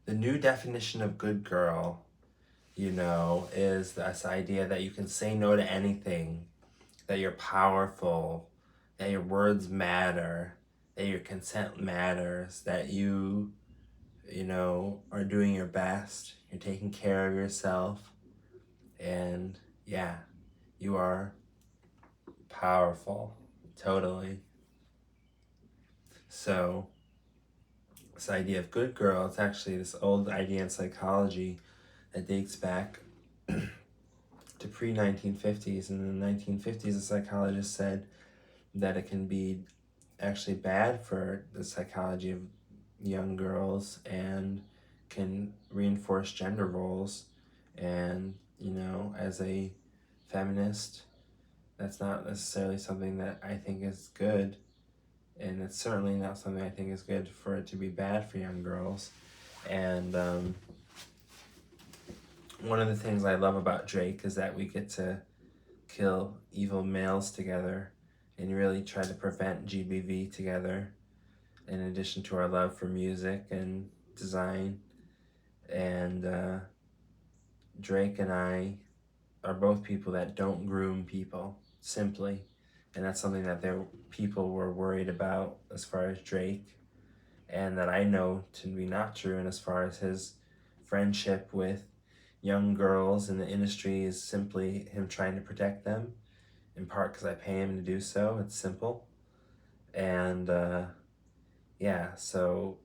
the new definition of good girl, is this idea that you can say no to anything, that you're powerful, that your words matter, that your consent matters, that are doing your best, you're taking care of yourself, and yeah, you are powerful, totally. So, this idea of good girl, it's actually this old idea in psychology that dates back to pre-1950s. In the 1950s, a psychologist said that it can be actually bad for the psychology of young girls and can reinforce gender roles. And, as a feminist, that's not necessarily something that I think is good. And it's certainly not something I think is good for it to be bad for young girls. And one of the things I love about Drake is that we get to kill evil males together and really try to prevent GBV together, in addition to our love for music and design. And Drake and I are both people that don't groom people, simply. And that's something that people were worried about as far as Drake, and that I know to be not true. And as far as his friendship with young girls in the industry is simply him trying to protect them, in part because I pay him to do so. It's simple. And yeah, so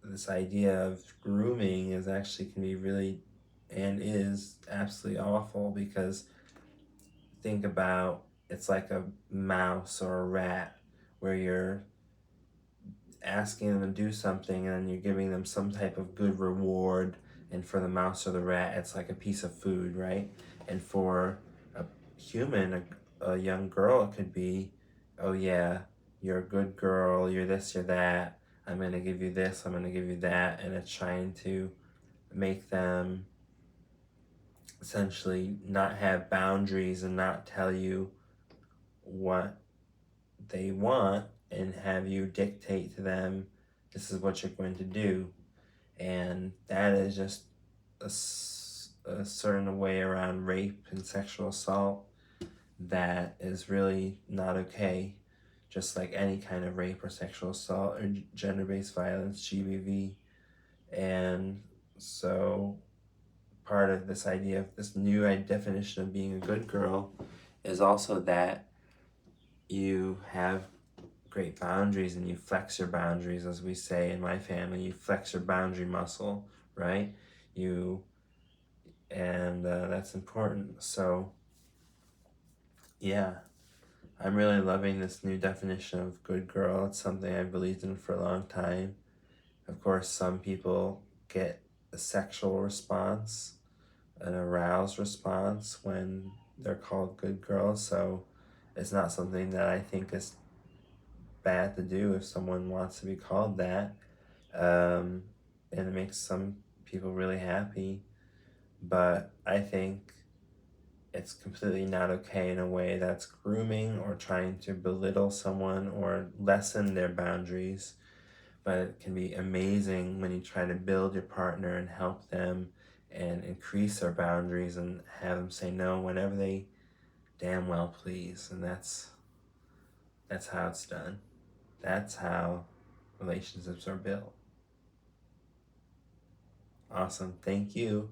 this idea of grooming can be really, and is absolutely awful, because think about, it's like a mouse or a rat where you're asking them to do something and then you're giving them some type of good reward, and for the mouse or the rat it's like a piece of food, right? And for a human, a young girl, it could be, oh yeah, you're a good girl, you're this, you're that, I'm going to give you this, I'm going to give you that. And it's trying to make them essentially not have boundaries and not tell you what they want, and have you dictate to them, this is what you're going to do. And that is just a certain way around rape and sexual assault that is really not okay, just like any kind of rape or sexual assault or gender-based violence, GBV. And so part of this idea of this new definition of being a good girl is also that you have great boundaries and you flex your boundaries, as we say in my family. You flex your boundary muscle, right? And that's important. So yeah, I'm really loving this new definition of good girl. It's something I've believed in for a long time. Of course, some people get a sexual response, an aroused response, when they're called good girls. So it's not something that I think is bad to do if someone wants to be called that. And it makes some people really happy. But I think it's completely not okay in a way that's grooming or trying to belittle someone or lessen their boundaries. But it can be amazing when you try to build your partner and help them and increase their boundaries and have them say no whenever they damn well please. And that's how it's done. That's how relationships are built. Awesome. Thank you.